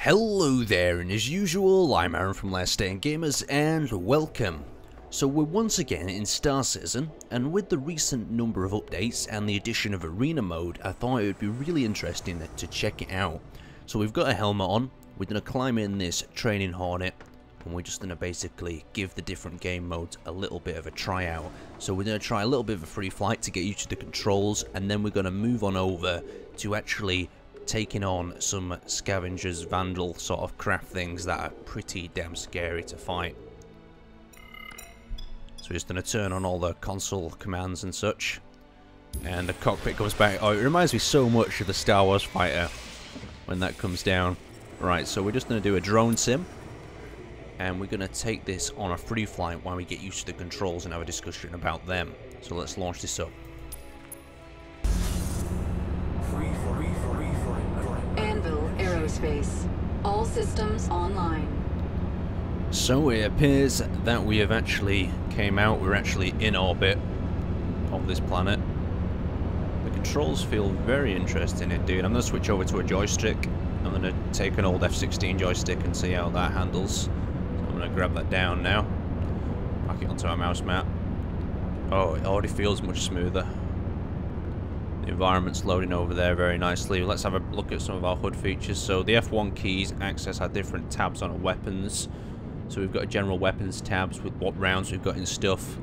Hello there, and as usual, I'm Aaron from Last Staying Gamers, and welcome. So we're once again in Star Season, and with the recent number of updates and the addition of Arena Mode, I thought it would be really interesting to check it out. So we've got a helmet on, we're going to climb in this training hornet, and we're just going to basically give the different game modes a little bit of a tryout. So we're going to try a little bit of a free flight to get used to the controls, and then we're going to move on over to actually taking on some scavengers, Vanduul sort of craft things that are pretty damn scary to fight. So we're just going to turn on all the console commands and such, and the cockpit comes back. Oh, it reminds me so much of the Star Wars fighter when that comes down. Right, so we're just going to do a drone sim, and we're going to take this on a free flight while we get used to the controls and have a discussion about them. So let's launch this up. Vanduul Aerospace. All systems online. So it appears that we have actually came out, we're actually in orbit of this planet. The controls feel very interesting indeed. I'm going to switch over to a joystick. I'm going to take an old F-16 joystick and see how that handles. So I'm going to grab that down now. Pack it onto our mouse mat. Oh, it already feels much smoother. The environment's loading over there very nicely. Let's have a look at some of our HUD features. So the F1 keys access our different tabs on our weapons. So we've got a general weapons tabs with what rounds we've got in stuff.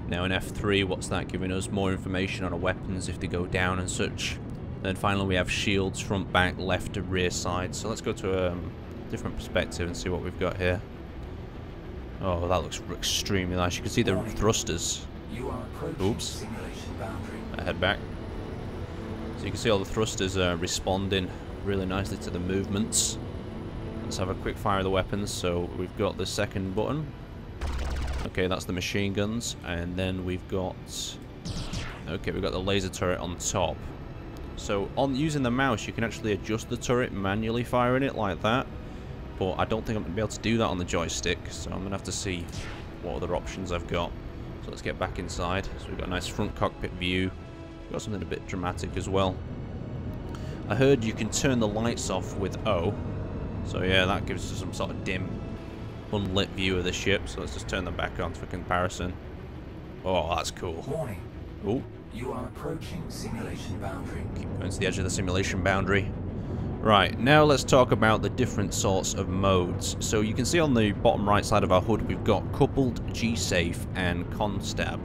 Now in F3, what's that giving us? More information on our weapons if they go down and such. Then finally we have shields, front, back, left to rear side. So let's go to a different perspective and see what we've got here. Oh, that looks extremely nice. You can see the thrusters. Oops. I head back. So you can see all the thrusters are responding really nicely to the movements. Let's have a quick fire of the weapons. So we've got the second button. Okay, that's the machine guns. And then we've got... Okay, we've got the laser turret on top. So on using the mouse, you can actually adjust the turret manually firing it like that. But I don't think I'm going to be able to do that on the joystick. So I'm going to have to see what other options I've got. So let's get back inside. So we've got a nice front cockpit view. Got something a bit dramatic as well. I heard you can turn the lights off with O. So yeah, that gives us some sort of dim, unlit view of the ship. So let's just turn them back on for comparison. Oh, that's cool. Warning. Oh. You are approaching simulation boundary. Keep going to the edge of the simulation boundary. Right, now let's talk about the different sorts of modes. So you can see on the bottom right side of our HUD, we've got coupled, G-safe, and constab.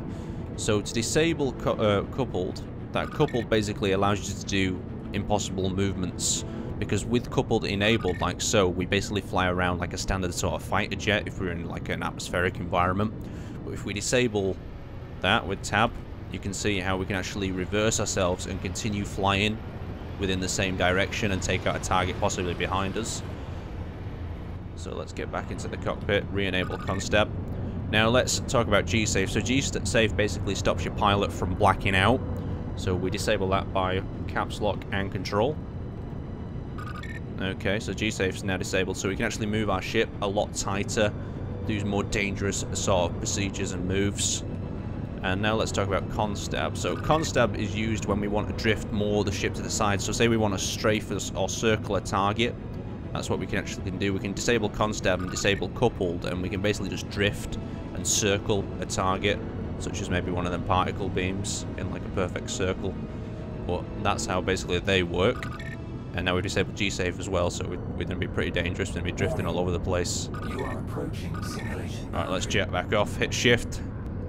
So to disable coupled, that coupled basically allows you to do impossible movements, because with coupled enabled like so, we basically fly around like a standard sort of fighter jet if we're in like an atmospheric environment. But if we disable that with tab, you can see how we can actually reverse ourselves and continue flying within the same direction and take out a target possibly behind us. So let's get back into the cockpit, re-enable constab. Now let's talk about G-safe. So G-safe basically stops your pilot from blacking out. So we disable that by caps lock and control. Okay, so G-safe is now disabled, so we can actually move our ship a lot tighter, do more dangerous sort of procedures and moves. And now let's talk about constab. So constab is used when we want to drift more the ship to the side. So say we want to strafe or circle a target. That's what we can actually do. We can disable constab and disable coupled, and we can basically just drift and circle a target, such as maybe one of them particle beams in like a perfect circle. But that's how basically they work. And now we've disabled G-safe as well, so we're going to be pretty dangerous. We're going to be drifting all over the place. You are approaching simulation. Alright, let's jet back off. Hit shift,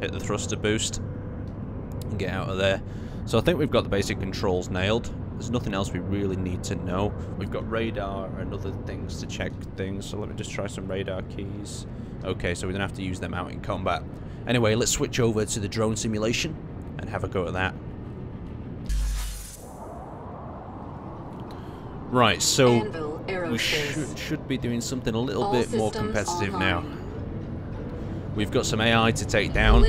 hit the thruster boost, and get out of there. So I think we've got the basic controls nailed. There's nothing else we really need to know. We've got radar and other things to check things, so let me just try some radar keys. Okay, so we don't have to use them out in combat. Anyway, let's switch over to the drone simulation and have a go at that. Right, so we should be doing something a little bit more competitive now. We've got some AI to take down,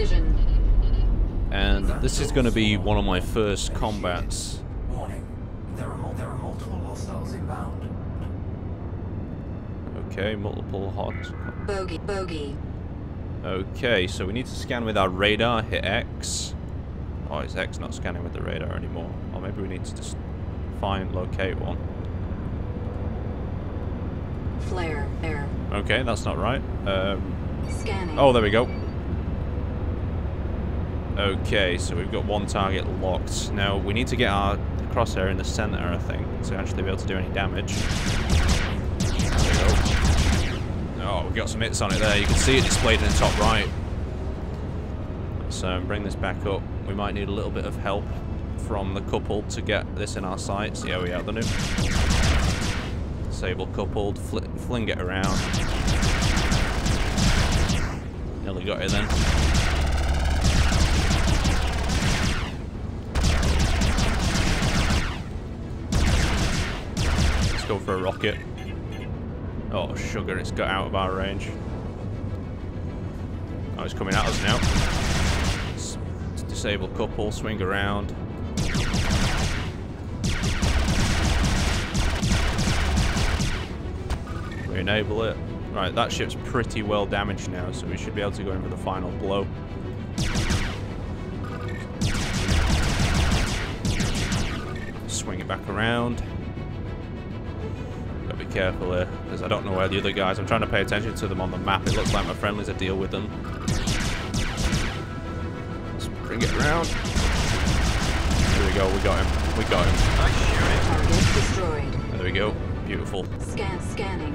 and this is going to be one of my first combats. Warning. There are multiple hostiles inbound. Okay, multiple hot. Bogey. Okay, so we need to scan with our radar, hit X. Oh, is X not scanning with the radar anymore? Or maybe we need to just locate one. Flare. Air. Okay, that's not right. Scanning. Oh, there we go. Okay, so we've got one target locked. Now, we need to get our crosshair in the center, I think, to actually be able to do any damage. There we go. Oh, we got some hits on it there. You can see it displayed in the top right. So, bring this back up. We might need a little bit of help from the coupled to get this in our sights. Yeah, we have the new. Disable coupled, fling it around. Nearly got it then. Let's go for a rocket. Oh, sugar, it's got out of our range. Oh, it's coming at us now. Disable couple, swing around. Enable it. Right, that ship's pretty well damaged now, so we should be able to go in for the final blow. Swing it back around. Gotta be careful here, because I don't know where the other guys. I'm trying to pay attention to them on the map. It looks like my friendlies are deal with them. Let's bring it around. There we go. We got him. We got him. Target destroyed. There we go. Beautiful. Scanning.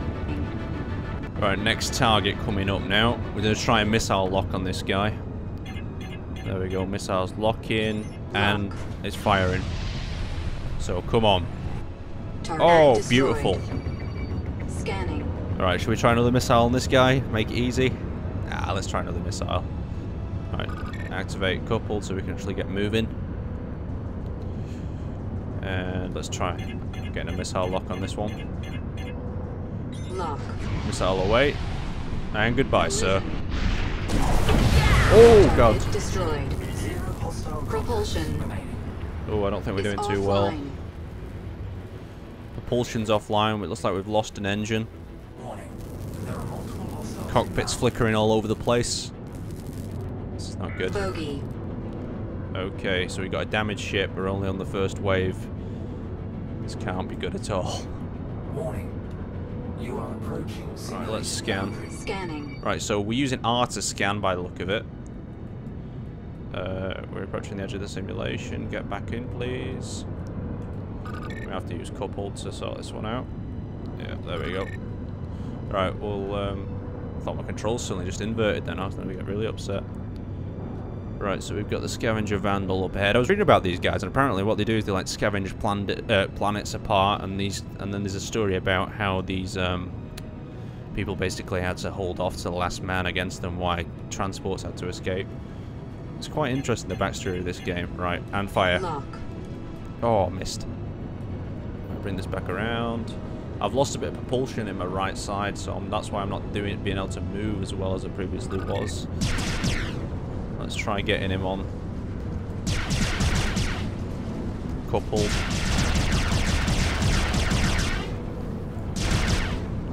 Right, next target coming up now. We're going to try a missile lock on this guy. There we go, missiles lock in, and it's firing. So, come on. Target destroyed. Beautiful. Scanning. Alright, should we try another missile on this guy? Make it easy? Ah, let's try another missile. Alright, activate coupled so we can actually get moving. And let's try getting a missile lock on this one. Lock. Missile away. And goodbye, sir. Oh, God. Destroyed. Propulsion. Oh, I don't think we're doing too well. Propulsion's offline. It looks like we've lost an engine. Cockpit's flickering all over the place. This is not good. Bogey. Okay, so we got a damaged ship. We're only on the first wave. This can't be good at all. Warning. You are approaching. Right, let's scan. Scanning. Right, so we're using R to scan by the look of it. We're approaching the edge of the simulation. Get back in, please. We have to use coupled to sort this one out. Yeah, there we go. Right, well, I thought my controls suddenly just inverted then. I was going to get really upset. Right, so we've got the scavenger Vanduul up ahead. I was reading about these guys, and apparently what they do is they like scavenge planets apart, and then there's a story about how these people basically had to hold off to the last man against them, why transports had to escape. It's quite interesting, the backstory of this game. Right, and fire. Lock. Oh, missed. I'll bring this back around. I've lost a bit of propulsion in my right side, so that's why I'm not being able to move as well as I previously was. Let's try getting him on. Coupled.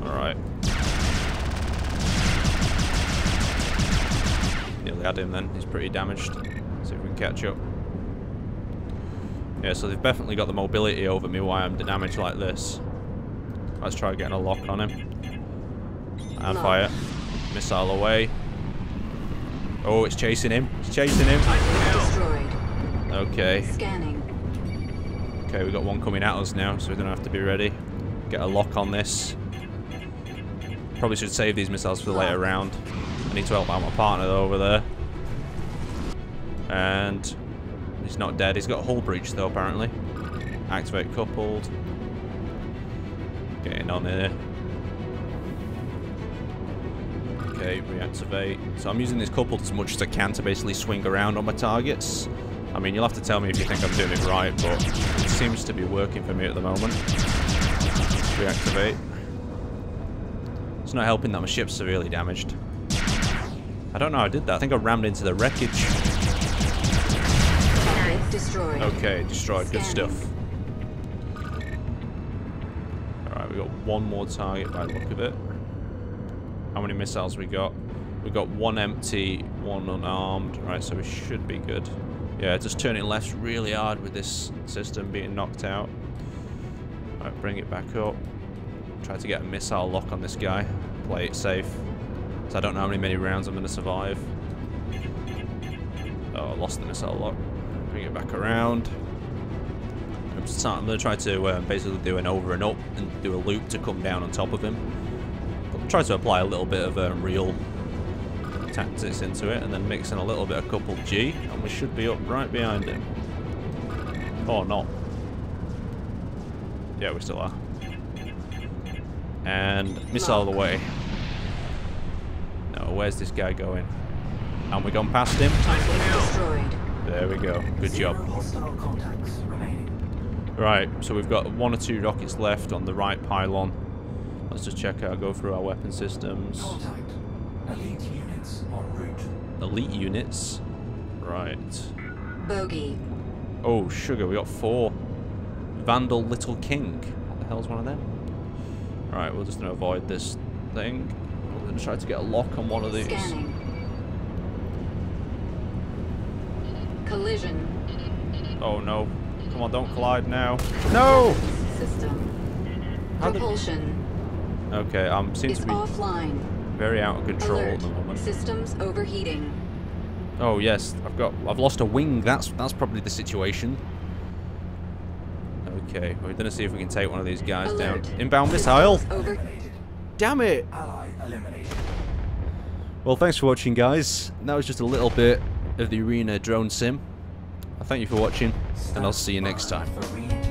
Alright. Nearly had him then. He's pretty damaged. See if we can catch up. Yeah, so they've definitely got the mobility over me while I'm damaged like this. Let's try getting a lock on him. And fire. Missile away. Oh, it's chasing him. It's chasing him. Destroyed. Okay. Scanning. Okay, we've got one coming at us now, so we're going to have to be ready. Get a lock on this. Probably should save these missiles for the later round. I need to help out my partner over there. And he's not dead. He's got a hull breach though, apparently. Activate coupled. Getting on here. Okay, reactivate. So I'm using this coupled as much as I can to basically swing around on my targets. I mean, you'll have to tell me if you think I'm doing it right, but it seems to be working for me at the moment. Reactivate. It's not helping that my ship's severely damaged. I don't know how I did that. I think I rammed into the wreckage. Destroyed. Okay, destroyed. Good stuff. Alright, we got one more target by the look of it. How many missiles we got? We got one empty, one unarmed. Right, so we should be good. Yeah, just turning left really hard with this system being knocked out. Alright, bring it back up. Try to get a missile lock on this guy. Play it safe. So I don't know how many rounds I'm going to survive. Oh, I lost the missile lock. Bring it back around. I'm going to try to basically do an over and up and do a loop to come down on top of him. But try to apply a little bit of real tactics into it, and then mix in a little bit of couple G, and we should be up right behind him. Or not. Yeah, we still are. And missile away. No, where's this guy going? And we gone past him. Destroyed. There we go. Good job. Hostile contacts remaining. Right, so we've got 1 or 2 rockets left on the right pylon. Let's just check out, go through our weapon systems. Contact. Elite units en route. Elite units. Right. Bogey. Oh, sugar, we got 4. Vanduul Little King. What the hell's one of them? Alright, we're just going to avoid this thing. We're going to try to get a lock on one of these. Scanning. Collision. Oh no. Come on, don't collide now. No! System. How did- Propulsion Okay, seems is to be offline. very out of control Alert. at the moment. Systems overheating. Oh yes, I've lost a wing. That's probably the situation. Okay, we're gonna see if we can take one of these guys Alert. down. Inbound missile. Over. Damn it! Ally eliminated. Well, thanks for watching, guys. That was just a little bit of the arena drone sim. I thank you for watching, and I'll see you next time. For re-entry.